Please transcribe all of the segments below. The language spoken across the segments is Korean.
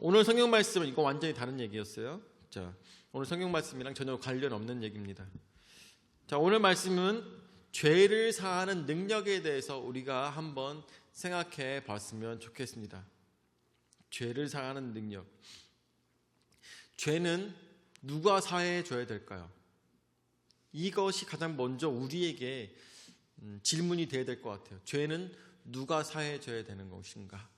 오늘 성경 말씀은 이거 완전히 다른 얘기였어요. 자, 오늘 성경 말씀이랑 전혀 관련 없는 얘기입니다. 자, 오늘 말씀은 죄를 사하는 능력에 대해서 우리가 한번 생각해 봤으면 좋겠습니다. 죄를 사하는 능력. 죄는 누가 사해 줘야 될까요? 이것이 가장 먼저 우리에게 질문이 되어야 될 것 같아요. 죄는 누가 사해 줘야 되는 것인가?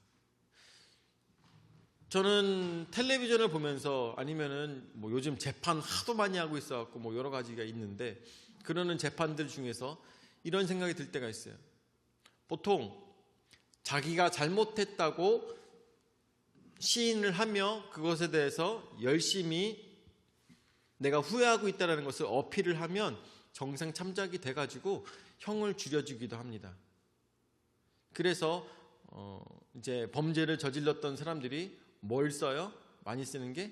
저는 텔레비전을 보면서 아니면은 뭐 요즘 재판 하도 많이 하고 있어갖고 뭐 여러 가지가 있는데 그러는 재판들 중에서 이런 생각이 들 때가 있어요. 보통 자기가 잘못했다고 시인을 하며 그것에 대해서 열심히 내가 후회하고 있다는 것을 어필을 하면 정상 참작이 돼가지고 형을 줄여주기도 합니다. 그래서 이제 범죄를 저질렀던 사람들이 뭘 써요? 많이 쓰는 게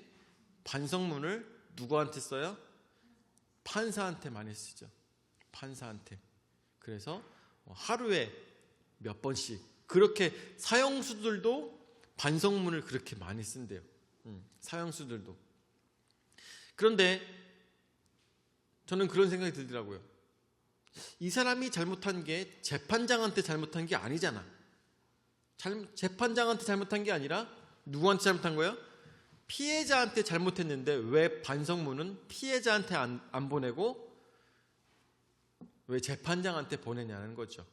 반성문을 누구한테 써요? 판사한테 많이 쓰죠. 판사한테. 그래서 하루에 몇 번씩 그렇게 사형수들도 반성문을 그렇게 많이 쓴대요. 사형수들도. 그런데 저는 그런 생각이 들더라고요. 이 사람이 잘못한 게 재판장한테 잘못한 게 아니잖아. 재판장한테 잘못한 게 아니라 누구한테 잘못한 거예요? 피해자한테 잘못했는데 왜 반성문은 피해자한테 안 보내고 왜 재판장한테 보내냐는 거죠.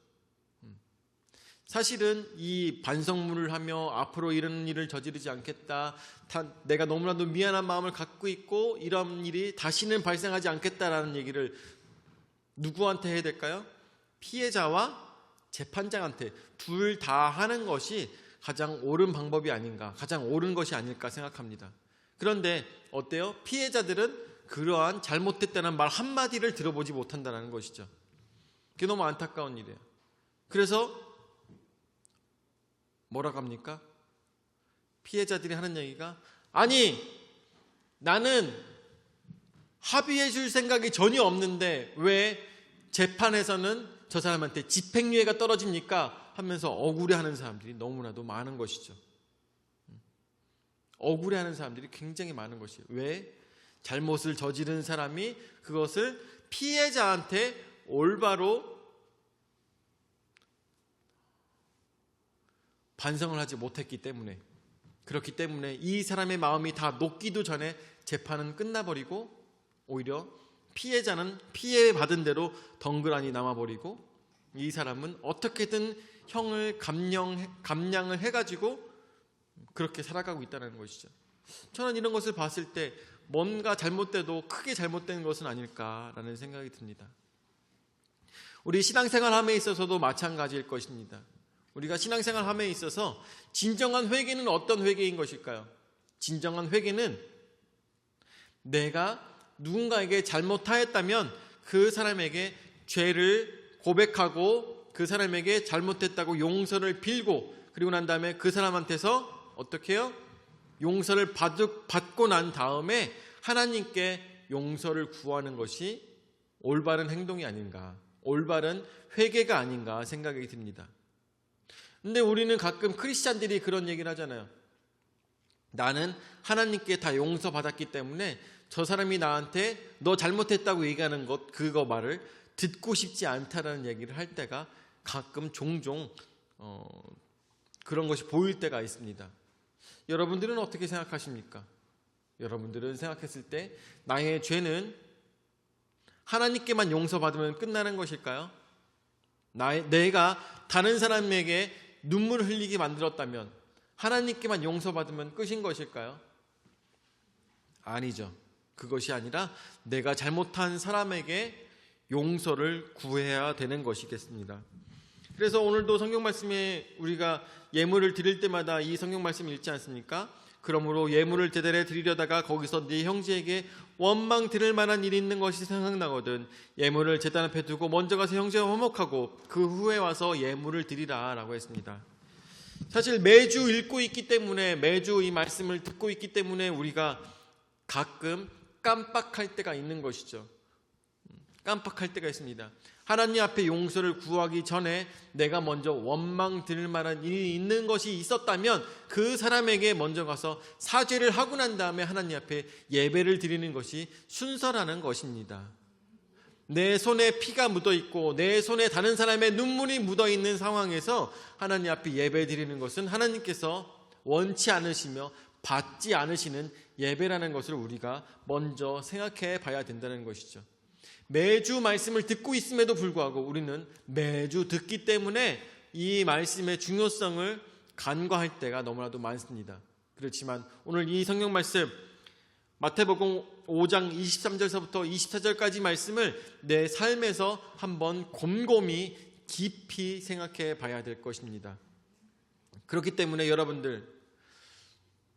사실은 이 반성문을 하며 앞으로 이런 일을 저지르지 않겠다, 내가 너무나도 미안한 마음을 갖고 있고 이런 일이 다시는 발생하지 않겠다라는 얘기를 누구한테 해야 될까요? 피해자와 재판장한테 둘 다 하는 것이 가장 옳은 방법이 아닌가, 가장 옳은 것이 아닐까 생각합니다. 그런데 어때요? 피해자들은 그러한 잘못됐다는 말 한마디를 들어보지 못한다는 것이죠. 그게 너무 안타까운 일이에요. 그래서 뭐라고 합니까? 피해자들이 하는 얘기가 아니 나는 합의해 줄 생각이 전혀 없는데 왜 재판에서는 저 사람한테 집행유예가 떨어집니까? 하면서 억울해하는 사람들이 너무나도 많은 것이죠. 억울해하는 사람들이 굉장히 많은 것이에요. 왜? 잘못을 저지른 사람이 그것을 피해자한테 올바로 반성을 하지 못했기 때문에, 그렇기 때문에 이 사람의 마음이 다 녹기도 전에 재판은 끝나버리고 오히려 피해자는 피해받은 대로 덩그러니 남아버리고 이 사람은 어떻게든 형을 감량을 해가지고 그렇게 살아가고 있다는 것이죠. 저는 이런 것을 봤을 때 뭔가 잘못돼도 크게 잘못된 것은 아닐까라는 생각이 듭니다. 우리 신앙생활함에 있어서도 마찬가지일 것입니다. 우리가 신앙생활함에 있어서 진정한 회개는 어떤 회개인 것일까요? 진정한 회개는 내가 누군가에게 잘못하였다면 그 사람에게 죄를 고백하고 그 사람에게 잘못했다고 용서를 빌고 그리고 난 다음에 그 사람한테서 어떻게 해요? 용서를 받고 난 다음에 하나님께 용서를 구하는 것이 올바른 행동이 아닌가, 올바른 회개가 아닌가 생각이 듭니다. 근데 우리는 가끔 크리스찬들이 그런 얘기를 하잖아요. 나는 하나님께 다 용서받았기 때문에 저 사람이 나한테 너 잘못했다고 얘기하는 것, 그거 말을 듣고 싶지 않다라는 얘기를 할 때가 가끔 종종 그런 것이 보일 때가 있습니다. 여러분들은 어떻게 생각하십니까? 여러분들은 생각했을 때 나의 죄는 하나님께만 용서받으면 끝나는 것일까요? 내가 다른 사람에게 눈물을 흘리게 만들었다면 하나님께만 용서받으면 끝인 것일까요? 아니죠. 그것이 아니라 내가 잘못한 사람에게 용서를 구해야 되는 것이겠습니다. 그래서 오늘도 성경 말씀에 우리가 예물을 드릴 때마다 이 성경 말씀을 읽지 않습니까? 그러므로 예물을 제대로 드리려다가 거기서 네 형제에게 원망 들을 만한 일이 있는 것이 생각나거든 예물을 제단 앞에 두고 먼저 가서 형제와 화목하고 그 후에 와서 예물을 드리라 라고 했습니다. 사실 매주 읽고 있기 때문에, 매주 이 말씀을 듣고 있기 때문에 우리가 가끔 깜빡할 때가 있는 것이죠. 깜빡할 때가 있습니다. 하나님 앞에 용서를 구하기 전에 내가 먼저 원망 들을 만한 일이 있는 것이 있었다면 그 사람에게 먼저 가서 사죄를 하고 난 다음에 하나님 앞에 예배를 드리는 것이 순서라는 것입니다. 내 손에 피가 묻어 있고 내 손에 다른 사람의 눈물이 묻어 있는 상황에서 하나님 앞에 예배 드리는 것은 하나님께서 원치 않으시며 받지 않으시는 예배라는 것을 우리가 먼저 생각해 봐야 된다는 것이죠. 매주 말씀을 듣고 있음에도 불구하고 우리는 매주 듣기 때문에 이 말씀의 중요성을 간과할 때가 너무나도 많습니다. 그렇지만 오늘 이 성경 말씀 마태복음 5장 23절서부터 24절까지 말씀을 내 삶에서 한번 곰곰이 깊이 생각해 봐야 될 것입니다. 그렇기 때문에 여러분들,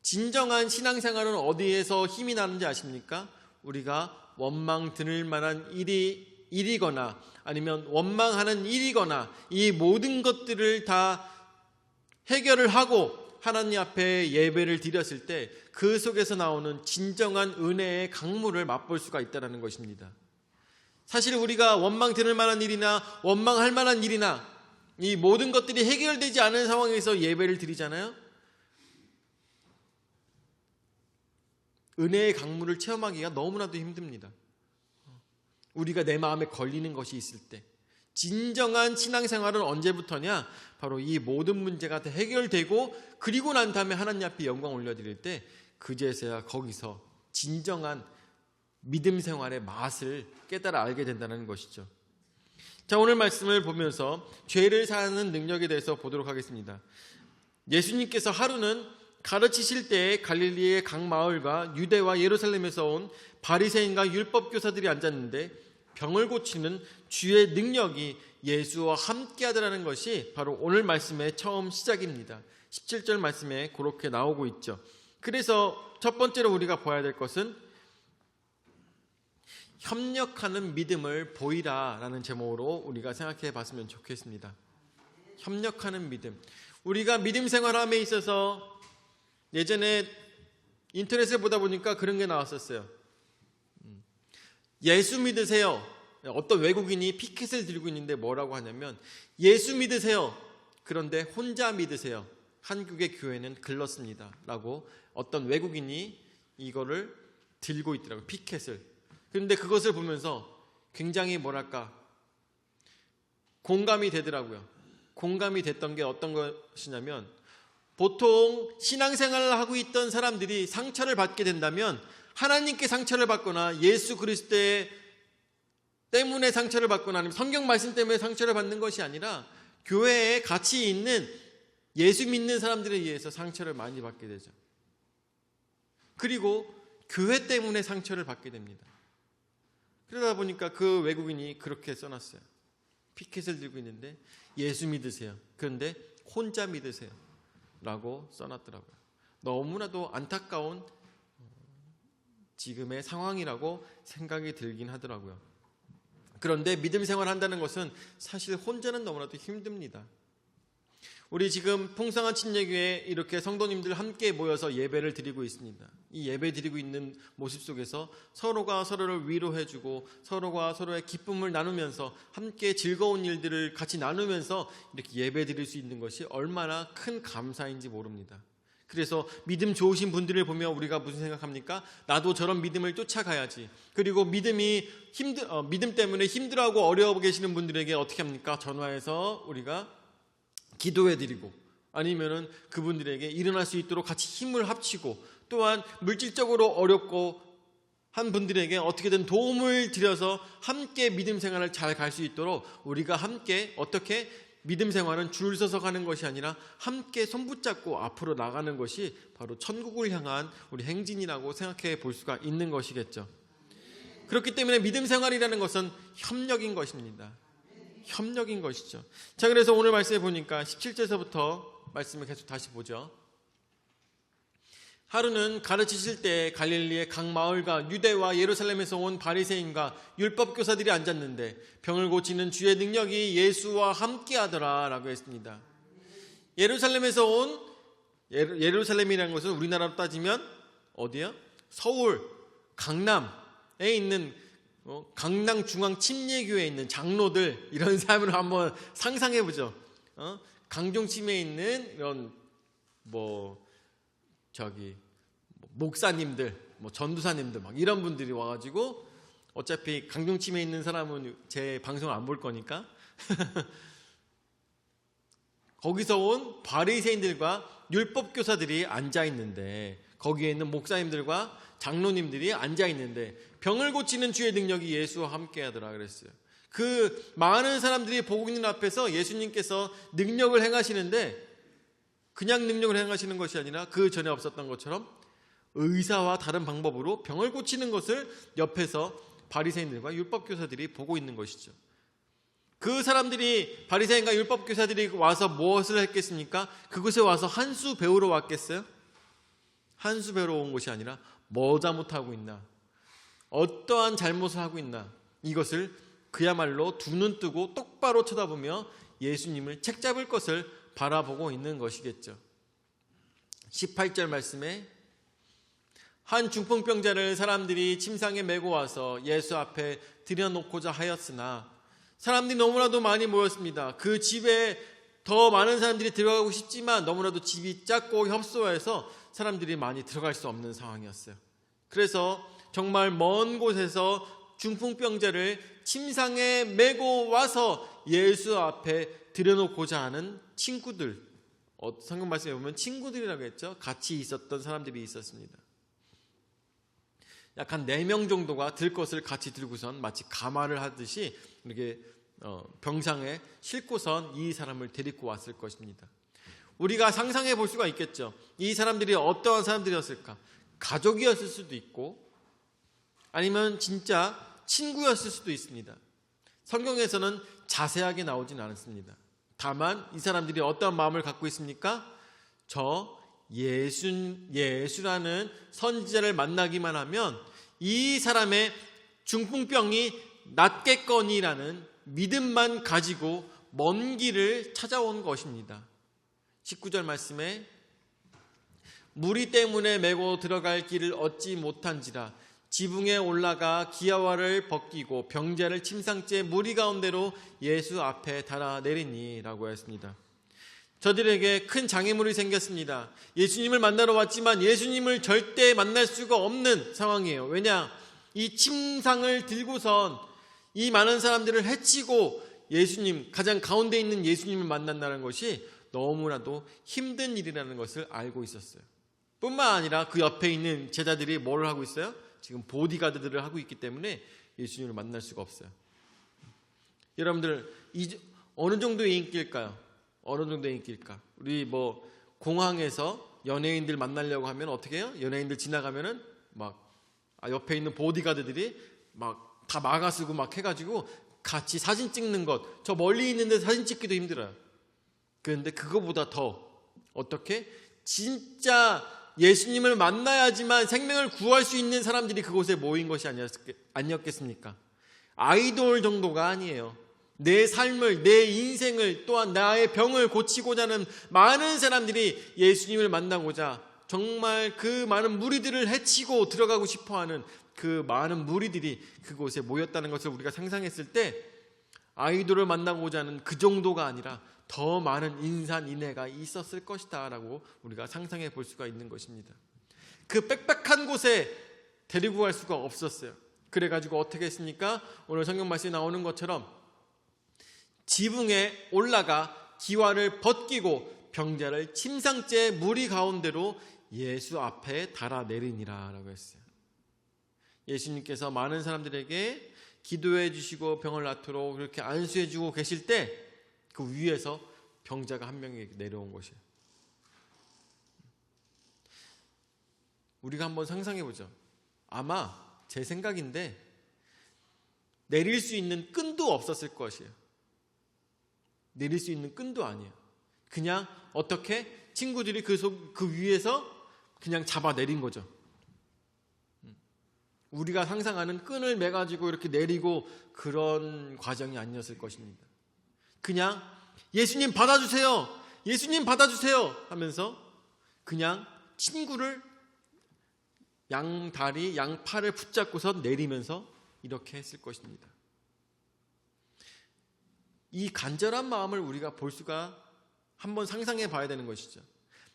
진정한 신앙생활은 어디에서 힘이 나는지 아십니까? 우리가 원망 드릴 만한 일이거나 아니면 원망하는 일이거나 이 모든 것들을 다 해결을 하고 하나님 앞에 예배를 드렸을 때 그 속에서 나오는 진정한 은혜의 강물을 맛볼 수가 있다는 것입니다. 사실 우리가 원망 드릴 만한 일이나 원망할 만한 일이나 이 모든 것들이 해결되지 않은 상황에서 예배를 드리잖아요. 은혜의 강물을 체험하기가 너무나도 힘듭니다. 우리가 내 마음에 걸리는 것이 있을 때 진정한 신앙생활은 언제부터냐? 바로 이 모든 문제가 다 해결되고 그리고 난 다음에 하나님 앞에 영광 올려드릴 때 그제서야 거기서 진정한 믿음 생활의 맛을 깨달아 알게 된다는 것이죠. 자, 오늘 말씀을 보면서 죄를 사하는 능력에 대해서 보도록 하겠습니다. 예수님께서 하루는 가르치실 때에 갈릴리의 각 마을과 유대와 예루살렘에서 온 바리새인과 율법교사들이 앉았는데 병을 고치는 주의 능력이 예수와 함께 하더라는 것이 바로 오늘 말씀의 처음 시작입니다. 17절 말씀에 그렇게 나오고 있죠. 그래서 첫 번째로 우리가 봐야 될 것은 협력하는 믿음을 보이라 라는 제목으로 우리가 생각해 봤으면 좋겠습니다. 협력하는 믿음. 우리가 믿음 생활함에 있어서 예전에 인터넷을 보다 보니까 그런 게 나왔었어요. 예수 믿으세요. 어떤 외국인이 피켓을 들고 있는데 뭐라고 하냐면 예수 믿으세요. 그런데 혼자 믿으세요. 한국의 교회는 글렀습니다. 라고 어떤 외국인이 이거를 들고 있더라고요. 피켓을. 그런데 그것을 보면서 굉장히 공감이 되더라고요. 공감이 됐던 게 어떤 것이냐면 보통 신앙생활을 하고 있던 사람들이 상처를 받게 된다면 하나님께 상처를 받거나 예수 그리스도 때문에 상처를 받거나 아니면 성경 말씀 때문에 상처를 받는 것이 아니라 교회에 같이 있는 예수 믿는 사람들에 의해서 상처를 많이 받게 되죠. 그리고 교회 때문에 상처를 받게 됩니다. 그러다 보니까 그 외국인이 그렇게 써놨어요. 피켓을 들고 있는데 예수 믿으세요. 그런데 혼자 믿으세요. 라고 써놨더라고요. 너무나도 안타까운 지금의 상황이라고 생각이 들긴 하더라고요. 그런데 믿음 생활을 한다는 것은 사실 혼자는 너무나도 힘듭니다. 우리 지금 풍성한 침례교회에 이렇게 성도님들 함께 모여서 예배를 드리고 있습니다. 이 예배 드리고 있는 모습 속에서 서로가 서로를 위로해주고 서로가 서로의 기쁨을 나누면서 함께 즐거운 일들을 같이 나누면서 이렇게 예배 드릴 수 있는 것이 얼마나 큰 감사인지 모릅니다. 그래서 믿음 좋으신 분들을 보면 우리가 무슨 생각합니까? 나도 저런 믿음을 쫓아가야지. 그리고 믿음 때문에 힘들어하고 어려워 계시는 분들에게 어떻게 합니까? 전화해서 우리가 기도해드리고 아니면은 그분들에게 일어날 수 있도록 같이 힘을 합치고 또한 물질적으로 어렵고 한 분들에게 어떻게든 도움을 드려서 함께 믿음 생활을 잘 갈 수 있도록 우리가 함께 어떻게 믿음 생활은 줄 서서 가는 것이 아니라 함께 손붙잡고 앞으로 나가는 것이 바로 천국을 향한 우리 행진이라고 생각해 볼 수가 있는 것이겠죠. 그렇기 때문에 믿음 생활이라는 것은 협력인 것입니다. 협력인 것이죠. 자, 그래서 오늘 말씀에 보니까 17절에서부터 말씀을 계속 다시 보죠. 하루는 가르치실 때 갈릴리의 각 마을과 유대와 예루살렘에서 온 바리새인과 율법교사들이 앉았는데 병을 고치는 주의 능력이 예수와 함께하더라 라고 했습니다. 예루살렘에서 온 예루살렘이라는 것은 우리나라로 따지면 어디요? 서울, 강남에 있는 강남 중앙 침례교회에 있는 장로들 이런 사람을 한번 상상해 보죠. 강종 침례에 있는 이런 목사님들, 전도사님들 막 이런 분들이 와가지고 어차피 강종 침례에 있는 사람은 제 방송을 안 볼 거니까 거기서 온 바리새인들과 율법 교사들이 앉아 있는데 거기에 있는 목사님들과 장로님들이 앉아 있는데 병을 고치는 주의 능력이 예수와 함께하더라 그랬어요. 그 많은 사람들이 보고 있는 앞에서 예수님께서 능력을 행하시는데 그냥 능력을 행하시는 것이 아니라 그 전에 없었던 것처럼 의사와 다른 방법으로 병을 고치는 것을 옆에서 바리새인들과 율법교사들이 보고 있는 것이죠. 그 사람들이 바리새인과 율법교사들이 와서 무엇을 했겠습니까? 그곳에 와서 한 수 배우러 왔겠어요? 한 수 배우러 온 것이 아니라 뭐 잘못하고 있나? 어떠한 잘못을 하고 있나? 이것을 그야말로 두 눈 뜨고 똑바로 쳐다보며 예수님을 책잡을 것을 바라보고 있는 것이겠죠. 18절 말씀에 한 중풍병자를 사람들이 침상에 메고 와서 예수 앞에 들여놓고자 하였으나 사람들이 너무나도 많이 모였습니다. 그 집에 더 많은 사람들이 들어가고 싶지만 너무나도 집이 작고 협소해서 사람들이 많이 들어갈 수 없는 상황이었어요. 그래서 정말 먼 곳에서 중풍병자를 침상에 메고 와서 예수 앞에 들여놓고자 하는 친구들, 성경 말씀에 보면 친구들이라고 했죠. 같이 있었던 사람들이 있었습니다. 약 한 4명 정도가 들 것을 같이 들고선 마치 가마를 하듯이 이렇게 병상에 싣고선 이 사람을 데리고 왔을 것입니다. 우리가 상상해 볼 수가 있겠죠. 이 사람들이 어떠한 사람들이었을까? 가족이었을 수도 있고 아니면 진짜 친구였을 수도 있습니다. 성경에서는 자세하게 나오진 않습니다. 다만 이 사람들이 어떤 마음을 갖고 있습니까? 저 예수라는 선지자를 만나기만 하면 이 사람의 중풍병이 낫겠거니라는 믿음만 가지고 먼 길을 찾아온 것입니다. 19절 말씀에 무리 때문에 메고 들어갈 길을 얻지 못한지라 지붕에 올라가 기아화를 벗기고 병자를 침상째 무리 가운데로 예수 앞에 달아내리니 라고 했습니다. 저들에게 큰 장애물이 생겼습니다. 예수님을 만나러 왔지만 예수님을 절대 만날 수가 없는 상황이에요. 왜냐? 이 침상을 들고선 이 많은 사람들을 해치고 예수님, 가장 가운데 있는 예수님을 만난다는 것이 너무나도 힘든 일이라는 것을 알고 있었어요. 뿐만 아니라 그 옆에 있는 제자들이 뭘 하고 있어요? 지금 보디가드들을 하고 있기 때문에 예수님을 만날 수가 없어요. 여러분들 어느 정도의 인기일까요? 어느 정도의 인기일까? 우리 공항에서 연예인들 만나려고 하면 어떻게 해요? 연예인들 지나가면은 옆에 있는 보디가드들이 다 막아쓰고 해가지고 같이 사진 찍는 것, 저 멀리 있는데 사진 찍기도 힘들어요. 그런데 그거보다 더 어떻게 진짜 예수님을 만나야지만 생명을 구할 수 있는 사람들이 그곳에 모인 것이 아니었겠습니까? 아이돌 정도가 아니에요. 내 삶을, 내 인생을, 또한 나의 병을 고치고자 하는 많은 사람들이 예수님을 만나고자 정말 그 많은 무리들을 해치고 들어가고 싶어하는 그 많은 무리들이 그곳에 모였다는 것을 우리가 상상했을 때 아이돌을 만나고자 하는 그 정도가 아니라 더 많은 인산인해가 있었을 것이다 라고 우리가 상상해 볼 수가 있는 것입니다. 그 빽빽한 곳에 데리고 갈 수가 없었어요. 그래가지고 어떻게 했습니까? 오늘 성경 말씀에 나오는 것처럼 지붕에 올라가 기와를 벗기고 병자를 침상째 무리 가운데로 예수 앞에 달아내리니라 라고 했어요. 예수님께서 많은 사람들에게 기도해 주시고 병을 낫도록 그렇게 안수해 주고 계실 때 그 위에서 병자가 한 명이 내려온 것이에요. 우리가 한번 상상해 보죠. 아마 제 생각인데 내릴 수 있는 끈도 없었을 것이에요. 내릴 수 있는 끈도 아니에요. 그냥 어떻게 친구들이 그 위에서 그냥 잡아 내린 거죠. 우리가 상상하는 끈을 매가지고 이렇게 내리고 그런 과정이 아니었을 것입니다. 그냥 예수님 받아주세요. 예수님 받아주세요 하면서 그냥 친구를 양다리, 양팔을 붙잡고서 내리면서 이렇게 했을 것입니다. 이 간절한 마음을 우리가 볼 수가 한번 상상해 봐야 되는 것이죠.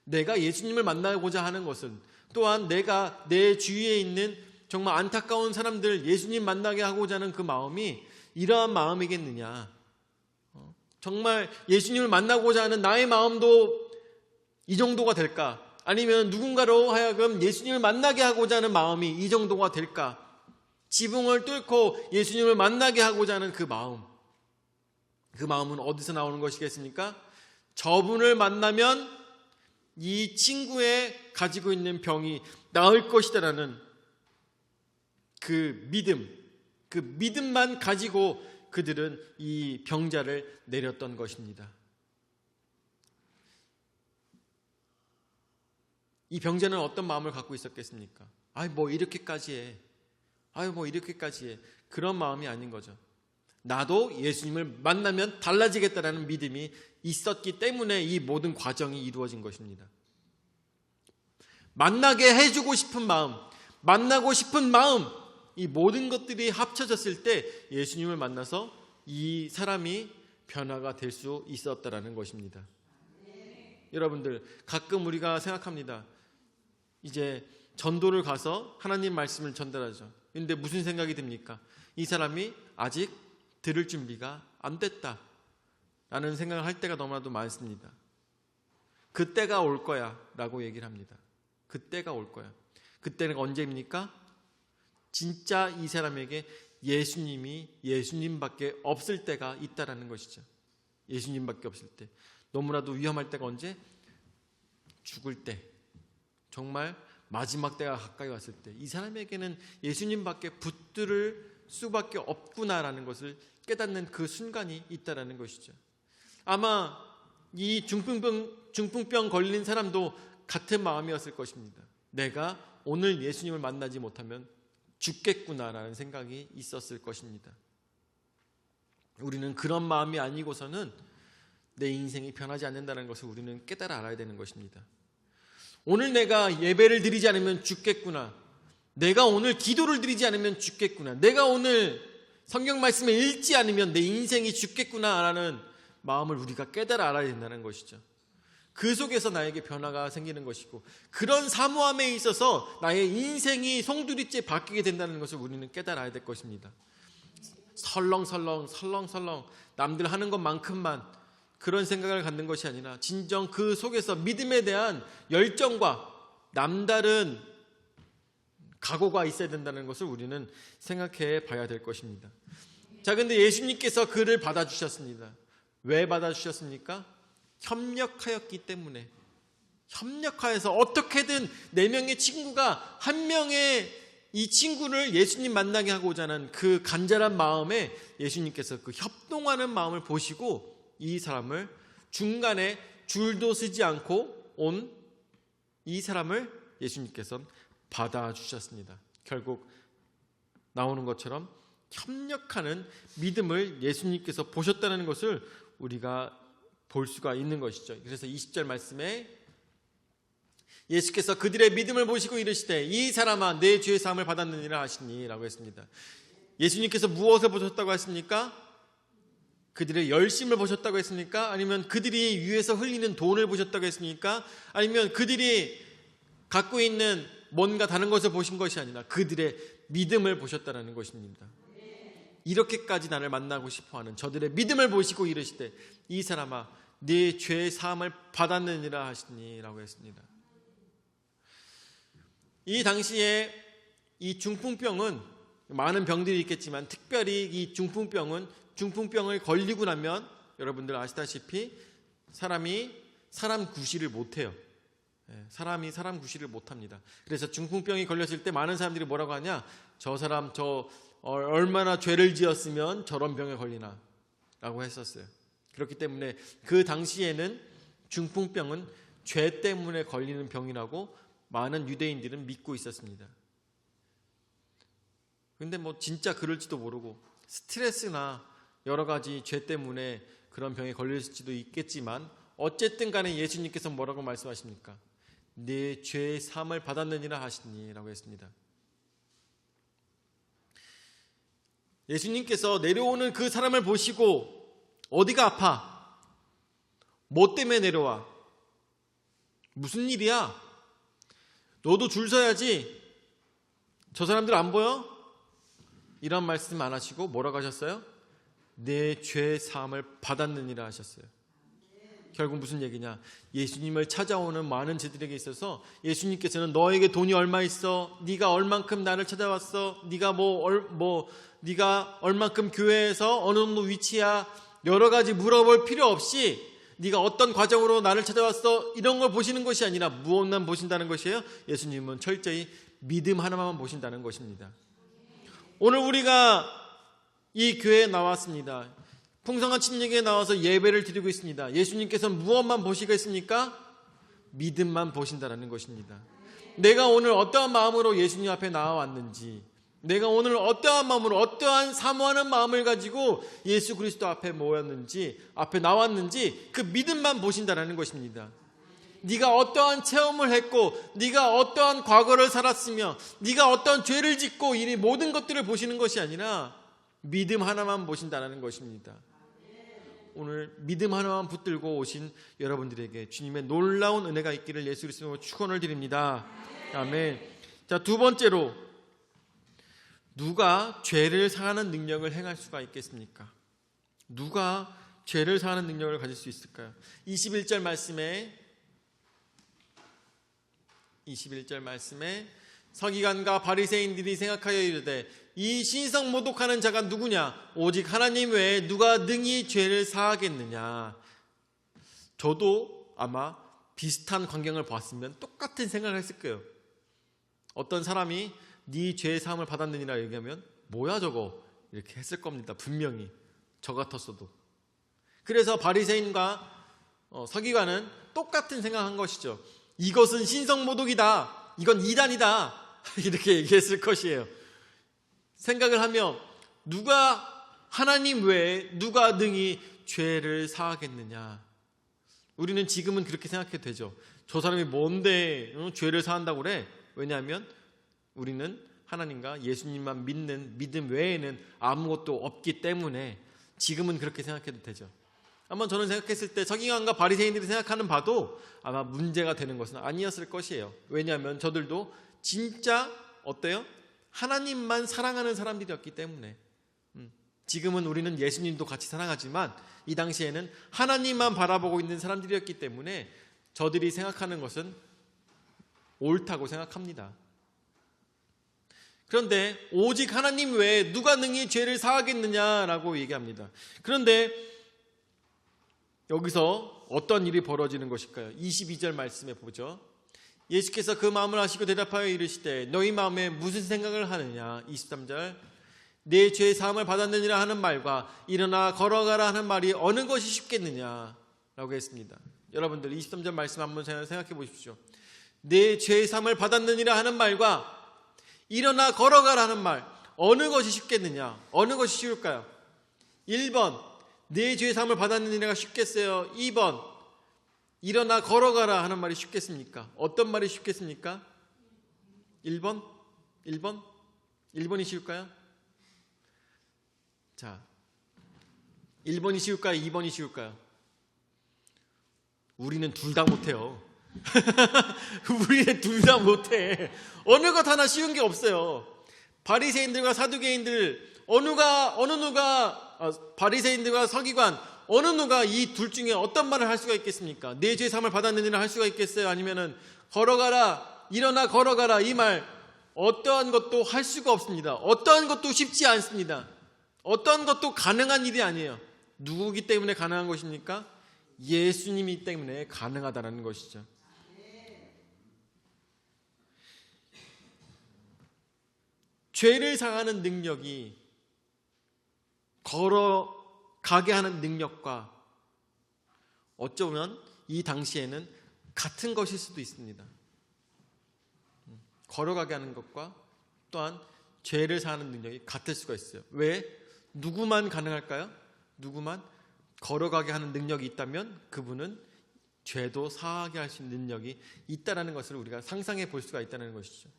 내가 예수님을 만나고자 하는 것은, 또한 내가 내 주위에 있는 정말 안타까운 사람들 예수님 만나게 하고자 하는 그 마음이 이러한 마음이겠느냐. 정말 예수님을 만나고자 하는 나의 마음도 이 정도가 될까? 아니면 누군가로 하여금 예수님을 만나게 하고자 하는 마음이 이 정도가 될까? 지붕을 뚫고 예수님을 만나게 하고자 하는 그 마음. 그 마음은 어디서 나오는 것이겠습니까? 저분을 만나면 이 친구의 가지고 있는 병이 나을 것이다라는 그 믿음만 가지고 그들은 이 병자를 내렸던 것입니다. 이 병자는 어떤 마음을 갖고 있었겠습니까? 이렇게까지 해. 그런 마음이 아닌 거죠. 나도 예수님을 만나면 달라지겠다라는 믿음이 있었기 때문에 이 모든 과정이 이루어진 것입니다. 만나게 해주고 싶은 마음, 만나고 싶은 마음, 이 모든 것들이 합쳐졌을 때 예수님을 만나서 이 사람이 변화가 될 수 있었다라는 것입니다. 여러분들, 가끔 우리가 생각합니다. 이제 전도를 가서 하나님 말씀을 전달하죠. 그런데 무슨 생각이 듭니까? 이 사람이 아직 들을 준비가 안 됐다 라는 생각을 할 때가 너무나도 많습니다. 그때가 올 거야 라고 얘기를 합니다. 그때가 올 거야. 그때는 언제입니까? 진짜 이 사람에게 예수님밖에 없을 때가 있다라는 것이죠. 예수님밖에 없을 때. 너무나도 위험할 때가 언제? 죽을 때. 정말 마지막 때가 가까이 왔을 때 이 사람에게는 예수님밖에 붙들을 수밖에 없구나라는 것을 깨닫는 그 순간이 있다라는 것이죠. 아마 이 중풍병 걸린 사람도 같은 마음이었을 것입니다. 내가 오늘 예수님을 만나지 못하면 죽겠구나라는 생각이 있었을 것입니다. 우리는 그런 마음이 아니고서는 내 인생이 변하지 않는다는 것을 우리는 깨달아 알아야 되는 것입니다. 오늘 내가 예배를 드리지 않으면 죽겠구나. 내가 오늘 기도를 드리지 않으면 죽겠구나. 내가 오늘 성경 말씀을 읽지 않으면 내 인생이 죽겠구나라는 마음을 우리가 깨달아 알아야 된다는 것이죠. 그 속에서 나에게 변화가 생기는 것이고, 그런 사모함에 있어서 나의 인생이 송두리째 바뀌게 된다는 것을 우리는 깨달아야 될 것입니다. 설렁설렁 남들 하는 것만큼만 그런 생각을 갖는 것이 아니라 진정 그 속에서 믿음에 대한 열정과 남다른 각오가 있어야 된다는 것을 우리는 생각해 봐야 될 것입니다. 자, 근데 예수님께서 그를 받아주셨습니다. 왜 받아주셨습니까? 협력하였기 때문에. 협력하여서 어떻게든 4명의 친구가 한 명의 이 친구를 예수님 만나게 하고자 하는 그 간절한 마음에 예수님께서 그 협동하는 마음을 보시고 이 사람을 중간에 줄도 서지 않고 온 이 사람을 예수님께서 받아주셨습니다. 결국 나오는 것처럼 협력하는 믿음을 예수님께서 보셨다는 것을 우리가 볼 수가 있는 것이죠. 그래서 20절 말씀에 예수께서 그들의 믿음을 보시고 이르시되 이 사람아 내 죄 사함을 받았느니라 하시니 라고 했습니다. 예수님께서 무엇을 보셨다고 했습니까? 그들의 열심을 보셨다고 했습니까? 아니면 그들이 위에서 흘리는 돈을 보셨다고 했습니까? 아니면 그들이 갖고 있는 뭔가 다른 것을 보신 것이 아니라 그들의 믿음을 보셨다는 것입니다. 이렇게까지 나를 만나고 싶어하는 저들의 믿음을 보시고 이르시되 이 사람아 네 죄 사함을 받았느니라 하시니 라고 했습니다. 이 당시에 이 중풍병은 많은 병들이 있겠지만 특별히 이 중풍병을 걸리고 나면 여러분들 아시다시피 사람이 사람 구실을 못해요. 사람이 사람 구실을 못합니다. 그래서 중풍병이 걸렸을 때 많은 사람들이 뭐라고 하냐, 저 사람 얼마나 죄를 지었으면 저런 병에 걸리나 라고 했었어요. 그렇기 때문에 그 당시에는 중풍병은 죄 때문에 걸리는 병이라고 많은 유대인들은 믿고 있었습니다. 근데 진짜 그럴지도 모르고 스트레스나 여러 가지 죄 때문에 그런 병에 걸렸을지도 있겠지만 어쨌든 간에 예수님께서 뭐라고 말씀하십니까? 네 죄의 사함을 받았느니라 하시니 라고 했습니다. 예수님께서 내려오는 그 사람을 보시고 어디가 아파? 뭐 때문에 내려와? 무슨 일이야? 너도 줄 서야지. 저 사람들 안 보여? 이런 말씀 안 하시고 뭐라고 하셨어요? 내 죄 사함을 받았느니라 하셨어요. 결국 무슨 얘기냐? 예수님을 찾아오는 많은 제들에게 있어서 예수님께서는 너에게 돈이 얼마 있어? 네가 얼만큼 나를 찾아왔어? 네가 얼만큼 교회에서 어느 정도 위치야? 여러 가지 물어볼 필요 없이 네가 어떤 과정으로 나를 찾아왔어? 이런 걸 보시는 것이 아니라 무엇만 보신다는 것이에요? 예수님은 철저히 믿음 하나만 보신다는 것입니다. 오늘 우리가 이 교회에 나왔습니다. 풍성한 침례교회에 나와서 예배를 드리고 있습니다. 예수님께서는 무엇만 보시겠습니까? 믿음만 보신다는 것입니다. 내가 오늘 어떠한 마음으로 예수님 앞에 나와왔는지, 내가 오늘 어떠한 마음으로, 어떠한 사모하는 마음을 가지고 예수 그리스도 앞에 모였는지, 앞에 나왔는지 그 믿음만 보신다는 것입니다. 네가 어떠한 체험을 했고, 네가 어떠한 과거를 살았으며, 네가 어떠한 죄를 짓고 이 모든 것들을 보시는 것이 아니라 믿음 하나만 보신다는 것입니다. 오늘 믿음 하나만 붙들고 오신 여러분들에게 주님의 놀라운 은혜가 있기를 예수 그리스도로 축원을 드립니다. 아멘. 자, 두 번째로, 누가 죄를 사하는 능력을 행할 수가 있겠습니까? 누가 죄를 사하는 능력을 가질 수 있을까요? 21절 말씀에 서기관과 바리새인들이 생각하여 이르되 이 신성 모독하는 자가 누구냐? 오직 하나님 외에 누가 능히 죄를 사하겠느냐? 저도 아마 비슷한 광경을 보았으면 똑같은 생각을 했을 거예요. 어떤 사람이 네 죄 사함을 받았느니라 얘기하면 뭐야 저거? 이렇게 했을 겁니다. 분명히 저 같았어도. 그래서 바리새인과 서기관은 똑같은 생각한 것이죠. 이것은 신성 모독이다. 이건 이단이다. 이렇게 얘기했을 것이에요. 생각을 하며 하나님 외에 누가 능히 죄를 사하겠느냐? 우리는 지금은 그렇게 생각해도 되죠. 저 사람이 뭔데 죄를 사한다고 그래? 왜냐하면 우리는 하나님과 예수님만 믿는 믿음 외에는 아무것도 없기 때문에 지금은 그렇게 생각해도 되죠. 아마 저는 생각했을 때 서기관과 바리새인들이 생각하는 바도 아마 문제가 되는 것은 아니었을 것이에요. 왜냐하면 저들도 진짜 어때요? 하나님만 사랑하는 사람들이었기 때문에. 지금은 우리는 예수님도 같이 사랑하지만 이 당시에는 하나님만 바라보고 있는 사람들이었기 때문에 저들이 생각하는 것은 옳다고 생각합니다. 그런데 오직 하나님 외에 누가 능히 죄를 사하겠느냐라고 얘기합니다. 그런데 여기서 어떤 일이 벌어지는 것일까요? 22절 말씀에 보죠. 예수께서 그 마음을 아시고 대답하여 이르시되 너희 마음에 무슨 생각을 하느냐? 23절 내 죄 사함을 받았느니라 하는 말과 일어나 걸어가라 하는 말이 어느 것이 쉽겠느냐? 라고 했습니다. 여러분들 23절 말씀 한번 생각해 보십시오. 내 죄 사함을 받았느니라 하는 말과 일어나 걸어가라 하는 말 어느 것이 쉽겠느냐? 어느 것이 쉬울까요? 1번 내 죄 사함을 받았느니라가 쉽겠어요? 2번 일어나 걸어가라 하는 말이 쉽겠습니까? 어떤 말이 쉽겠습니까? 1번? 1번이 쉬울까요? 자, 1번이 쉬울까요? 2번이 쉬울까요? 우리는 둘 다 못해요. 우리는 둘 다 못해. 어느 것 하나 쉬운 게 없어요. 바리새인들과 사두개인들 바리새인들과 서기관 어느 누가 이 둘 중에 어떤 말을 할 수가 있겠습니까? 내 죄 사함을 받았느니라 할 수가 있겠어요? 아니면은 걸어가라, 일어나 걸어가라 이 말 어떠한 것도 할 수가 없습니다. 어떠한 것도 쉽지 않습니다. 어떠한 것도 가능한 일이 아니에요. 누구기 때문에 가능한 것입니까? 예수님이 때문에 가능하다는 것이죠. 죄를 사하는 능력이 걸어가게 하는 능력과 어쩌면 이 당시에는 같은 것일 수도 있습니다. 걸어가게 하는 것과 또한 죄를 사하는 능력이 같을 수가 있어요. 왜? 누구만 가능할까요? 누구만 걸어가게 하는 능력이 있다면 그분은 죄도 사하게 할 수 있는 능력이 있다는 것을 우리가 상상해 볼 수가 있다는 것이죠.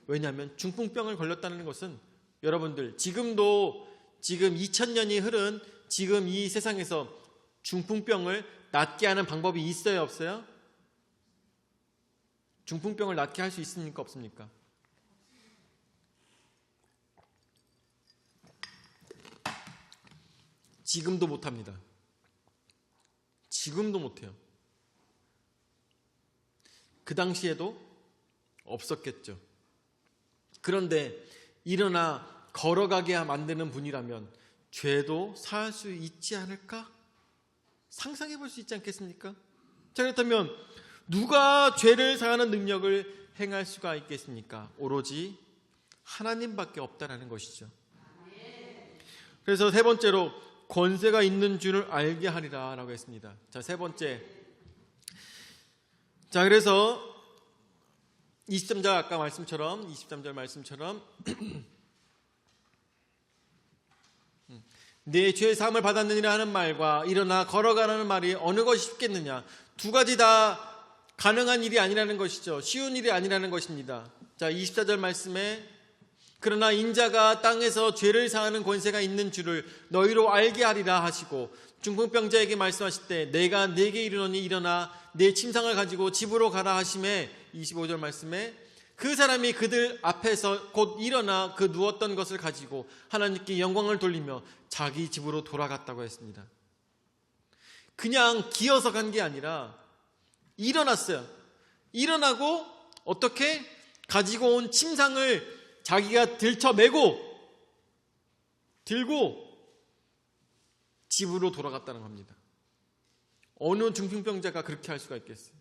왜냐하면 중풍병을 걸렸다는 것은 여러분들 지금도 지금 2000년이 흐른 지금 이 세상에서 중풍병을 낫게 하는 방법이 있어요, 없어요? 중풍병을 낫게 할 수 있습니까, 없습니까? 지금도 못합니다. 지금도 못해요. 그 당시에도 없었겠죠. 그런데 일어나 걸어가게 만드는 분이라면 죄도 사할 수 있지 않을까? 상상해 볼 수 있지 않겠습니까? 자, 그렇다면 누가 죄를 사하는 능력을 행할 수가 있겠습니까? 오로지 하나님밖에 없다라는 것이죠. 그래서 세 번째로 권세가 있는 줄을 알게 하리라 라고 했습니다. 자, 세 번째. 자, 그래서 23절 아까 말씀처럼 23절 말씀처럼 내 죄 사함을 받았느니라 하는 말과 일어나 걸어가라는 말이 어느 것이 쉽겠느냐. 두 가지 다 가능한 일이 아니라는 것이죠. 쉬운 일이 아니라는 것입니다. 자, 24절 말씀에 그러나 인자가 땅에서 죄를 사하는 권세가 있는 줄을 너희로 알게 하리라 하시고 중풍병자에게 말씀하실 때 내가 네게 이르노니 일어나 내 침상을 가지고 집으로 가라 하심에 25절 말씀에 그 사람이 그들 앞에서 곧 일어나 그 누웠던 것을 가지고 하나님께 영광을 돌리며 자기 집으로 돌아갔다고 했습니다. 그냥 기어서 간 게 아니라 일어났어요. 일어나고 어떻게 가지고 온 침상을 자기가 들고 집으로 돌아갔다는 겁니다. 어느 중풍병자가 그렇게 할 수가 있겠어요?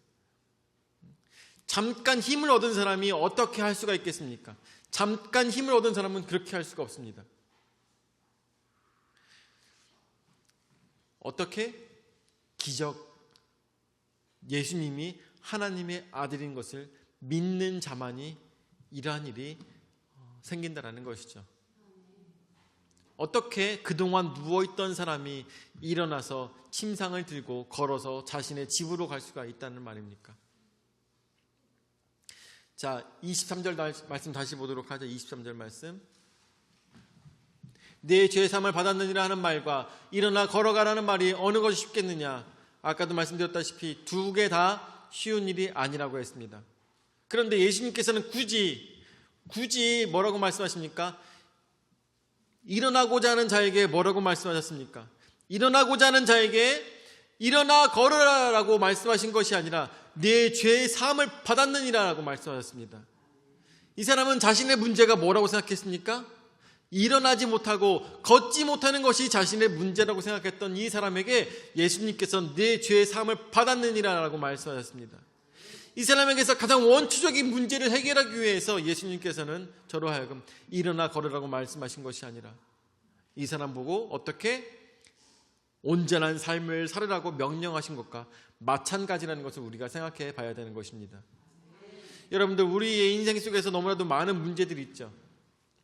잠깐 힘을 얻은 사람이 어떻게 할 수가 있겠습니까? 잠깐 힘을 얻은 사람은 그렇게 할 수가 없습니다. 어떻게? 기적. 예수님이 하나님의 아들인 것을 믿는 자만이 이러한 일이 생긴다라는 것이죠. 어떻게 그동안 누워있던 사람이 일어나서 침상을 들고 걸어서 자신의 집으로 갈 수가 있다는 말입니까? 자, 23절 말씀 다시 보도록 하죠. 23절 말씀. 내 죄사함을 받았느니라 하는 말과 일어나 걸어가라는 말이 어느 것이 쉽겠느냐. 아까도 말씀드렸다시피 두 개 다 쉬운 일이 아니라고 했습니다. 그런데 예수님께서는 굳이 뭐라고 말씀하십니까? 일어나고자 하는 자에게 뭐라고 말씀하셨습니까? 일어나고자 하는 자에게 일어나 걸으라라고 말씀하신 것이 아니라 내 죄의 사함을 받았느니라 라고 말씀하셨습니다. 이 사람은 자신의 문제가 뭐라고 생각했습니까? 일어나지 못하고 걷지 못하는 것이 자신의 문제라고 생각했던 이 사람에게 예수님께서 내 죄의 사함을 받았느니라 라고 말씀하셨습니다. 이 사람에게서 가장 원초적인 문제를 해결하기 위해서 예수님께서는 저로 하여금 일어나 걸으라고 말씀하신 것이 아니라 이 사람 보고 어떻게 온전한 삶을 살으라고 명령하신 것과 마찬가지라는 것을 우리가 생각해 봐야 되는 것입니다. 여러분들, 우리의 인생 속에서 너무나도 많은 문제들이 있죠.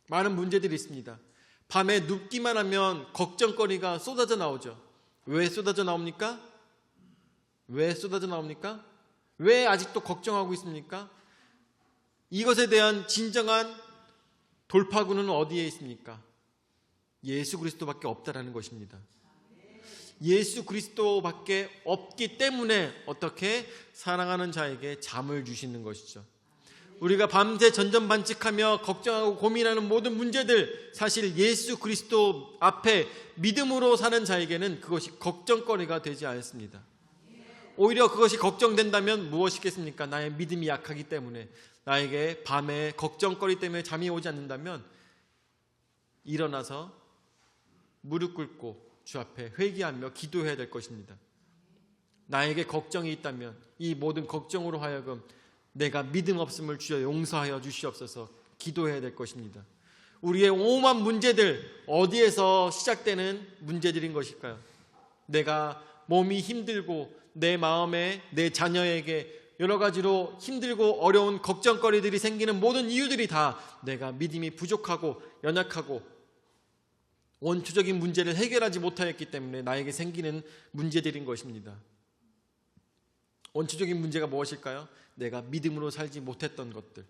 많은 문제들이 있습니다. 밤에 눕기만 하면 걱정거리가 쏟아져 나오죠. 왜 쏟아져 나옵니까? 왜 아직도 걱정하고 있습니까? 이것에 대한 진정한 돌파구는 어디에 있습니까? 예수 그리스도밖에 없다라는 것입니다. 예수 그리스도밖에 없기 때문에 어떻게 사랑하는 자에게 잠을 주시는 것이죠. 우리가 밤새 전전반칙하며 걱정하고 고민하는 모든 문제들, 사실 예수 그리스도 앞에 믿음으로 사는 자에게는 그것이 걱정거리가 되지 않습니다. 오히려 그것이 걱정된다면 무엇이겠습니까? 나의 믿음이 약하기 때문에, 나에게 밤에 걱정거리 때문에 잠이 오지 않는다면 일어나서 무릎 꿇고 주 앞에 회개하며 기도해야 될 것입니다. 나에게 걱정이 있다면 이 모든 걱정으로 하여금 내가 믿음 없음을 주여 용서하여 주시옵소서 기도해야 될 것입니다. 우리의 오만 문제들, 어디에서 시작되는 문제들인 것일까요? 내가 몸이 힘들고 내 마음에 내 자녀에게 여러 가지로 힘들고 어려운 걱정거리들이 생기는 모든 이유들이 다 내가 믿음이 부족하고 연약하고 원초적인 문제를 해결하지 못하였기 때문에 나에게 생기는 문제들인 것입니다. 원초적인 문제가 무엇일까요? 내가 믿음으로 살지 못했던 것들.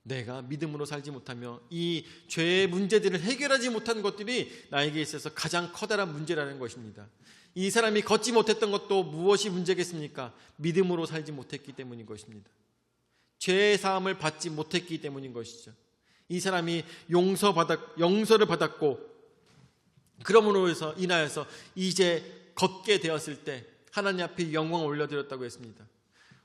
내가 믿음으로 살지 못하며 이 죄의 문제들을 해결하지 못한 것들이 나에게 있어서 가장 커다란 문제라는 것입니다. 이 사람이 걷지 못했던 것도 무엇이 문제겠습니까? 믿음으로 살지 못했기 때문인 것입니다. 죄의 사함을 받지 못했기 때문인 것이죠. 이 사람이 용서를 받았고 그러므로 인하여서 이제 걷게 되었을 때 하나님 앞에 영광을 올려드렸다고 했습니다.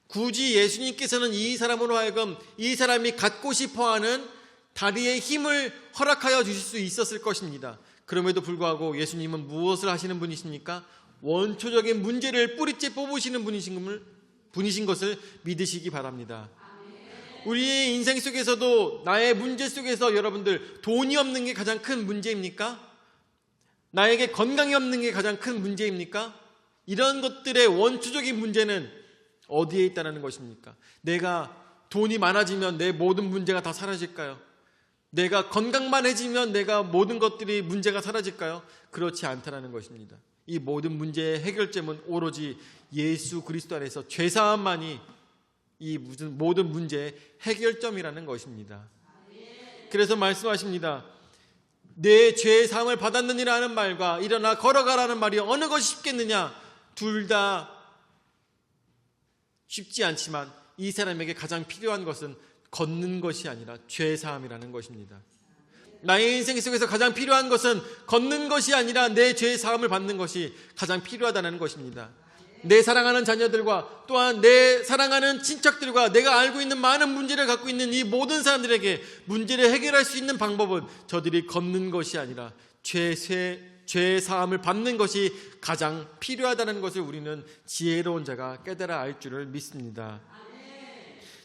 굳이 예수님께서는 이 사람으로 하여금 이 사람이 갖고 싶어하는 다리의 힘을 허락하여 주실 수 있었을 것입니다. 그럼에도 불구하고 예수님은 무엇을 하시는 분이십니까? 원초적인 문제를 뿌리째 뽑으시는 분이신 것을 믿으시기 바랍니다. 우리의 인생 속에서도 나의 문제 속에서 여러분들 돈이 없는 게 가장 큰 문제입니까? 나에게 건강이 없는 게 가장 큰 문제입니까? 이런 것들의 원초적인 문제는 어디에 있다는 것입니까? 내가 돈이 많아지면 내 모든 문제가 다 사라질까요? 내가 건강만해지면 내가 모든 것들이 문제가 사라질까요? 그렇지 않다는 것입니다. 이 모든 문제의 해결점은 오로지 예수 그리스도 안에서 죄사함만이 이 모든 문제의 해결점이라는 것입니다. 그래서 말씀하십니다. 내 죄의 사함을 받았느니라 하는 말과 일어나 걸어가라는 말이 어느 것이 쉽겠느냐? 둘 다 쉽지 않지만 이 사람에게 가장 필요한 것은 걷는 것이 아니라 죄사함이라는 것입니다. 나의 인생 속에서 가장 필요한 것은 걷는 것이 아니라 내 죄의 사함을 받는 것이 가장 필요하다는 것입니다. 내 사랑하는 자녀들과 또한 내 사랑하는 친척들과 내가 알고 있는 많은 문제를 갖고 있는 이 모든 사람들에게 문제를 해결할 수 있는 방법은 저들이 걷는 것이 아니라 죄의 사함을 받는 것이 가장 필요하다는 것을 우리는 지혜로운 자가 깨달아 알 줄을 믿습니다.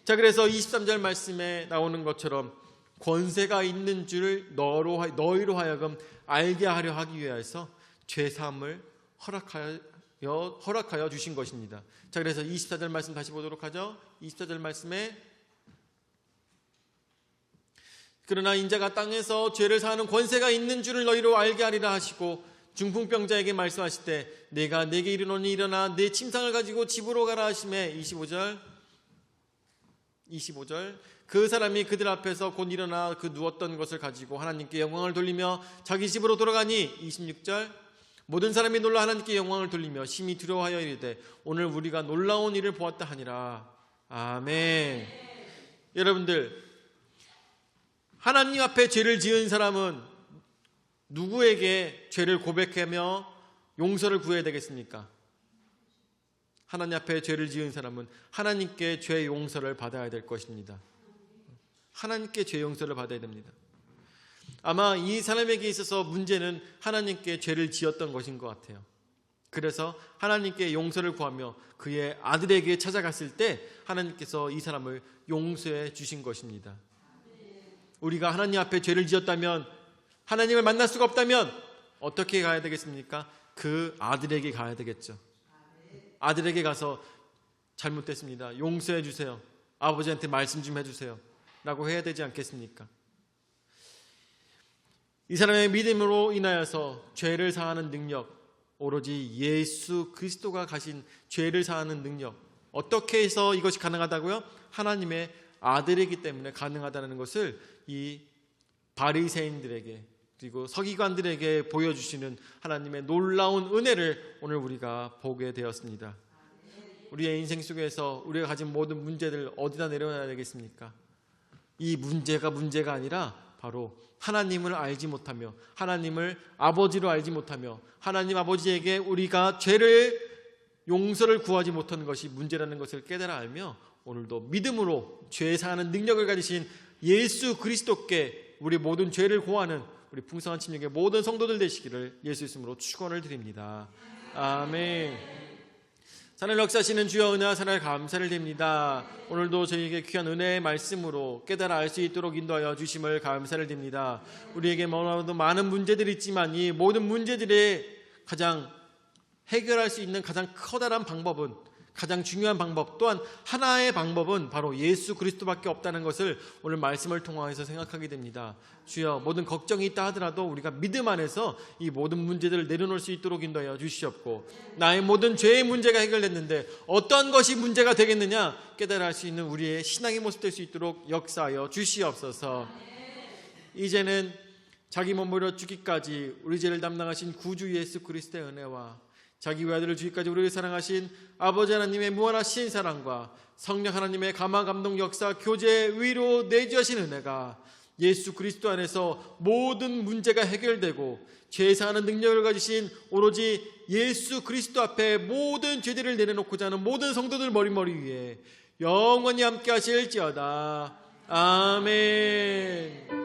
자, 그래서 23절 말씀에 나오는 것처럼 권세가 있는 줄을 너희로 하여금 알게 하려 하기 위해서 죄 사함을 허락하여 주신 것입니다. 자, 그래서 24절 말씀 다시 보도록 하죠. 24절 말씀에 그러나 인자가 땅에서 죄를 사하는 권세가 있는 줄을 너희로 알게 하리라 하시고 중풍병자에게 말씀하실 때 내가 내게 이르노니 일어나 내 침상을 가지고 집으로 가라 하시매 25절 그 사람이 그들 앞에서 곧 일어나 그 누웠던 것을 가지고 하나님께 영광을 돌리며 자기 집으로 돌아가니 26절 모든 사람이 놀라 하나님께 영광을 돌리며 심히 두려워하여 이르되 오늘 우리가 놀라운 일을 보았다 하니라. 아멘. 여러분들, 하나님 앞에 죄를 지은 사람은 누구에게 죄를 고백하며 용서를 구해야 되겠습니까? 하나님 앞에 죄를 지은 사람은 하나님께 죄 용서를 받아야 될 것입니다. 하나님께 죄 용서를 받아야 됩니다. 아마 이 사람에게 있어서 문제는 하나님께 죄를 지었던 것인 것 같아요. 그래서 하나님께 용서를 구하며 그의 아들에게 찾아갔을 때 하나님께서 이 사람을 용서해 주신 것입니다. 우리가 하나님 앞에 죄를 지었다면, 하나님을 만날 수가 없다면 어떻게 가야 되겠습니까? 그 아들에게 가야 되겠죠. 아들에게 가서 잘못됐습니다, 용서해 주세요, 아버지한테 말씀 좀 해주세요 라고 해야 되지 않겠습니까? 이 사람의 믿음으로 인하여서 죄를 사하는 능력, 오로지 예수 그리스도가 가신 죄를 사하는 능력, 어떻게 해서 이것이 가능하다고요? 하나님의 아들이기 때문에 가능하다는 것을 이 바리새인들에게 그리고 서기관들에게 보여주시는 하나님의 놀라운 은혜를 오늘 우리가 보게 되었습니다. 우리의 인생 속에서 우리가 가진 모든 문제들 어디다 내려놔야 되겠습니까? 이 문제가 아니라 바로 하나님을 알지 못하며 하나님을 아버지로 알지 못하며 하나님 아버지에게 우리가 죄를 용서를 구하지 못하는 것이 문제라는 것을 깨달아 알며 오늘도 믿음으로 죄 사하는 능력을 가지신 예수 그리스도께 우리 모든 죄를 고하는 우리 풍성한 침략의 모든 성도들 되시기를 예수 이름으로 축원을 드립니다. 아멘. 하늘 역사하시는 주여 은혜와 사랑을 감사를 드립니다. 오늘도 저희에게 귀한 은혜의 말씀으로 깨달아 알 수 있도록 인도하여 주심을 감사를 드립니다. 우리에게 많은 문제들이 있지만 이 모든 문제들의 가장 해결할 수 있는 가장 커다란 방법은 가장 중요한 방법, 또한 하나의 방법은 바로 예수 그리스도밖에 없다는 것을 오늘 말씀을 통해서 생각하게 됩니다. 주여, 모든 걱정이 있다 하더라도 우리가 믿음 안에서 이 모든 문제들을 내려놓을 수 있도록 인도하여 주시옵고, 나의 모든 죄의 문제가 해결됐는데 어떤 것이 문제가 되겠느냐 깨달아 할 수 있는 우리의 신앙의 모습 될 수 있도록 역사하여 주시옵소서. 이제는 자기 몸으로 죽기까지 우리 죄를 담당하신 구주 예수 그리스도의 은혜와 자기 외아들을 주기까지 우리를 사랑하신 아버지 하나님의 무한하신 사랑과 성령 하나님의 감화 감동 역사 교제 위로 내주하신 은혜가 예수 그리스도 안에서 모든 문제가 해결되고 죄 사하는 능력을 가지신 오로지 예수 그리스도 앞에 모든 죄들을 내려놓고자 하는 모든 성도들 머리머리 위에 영원히 함께 하실지어다. 아멘.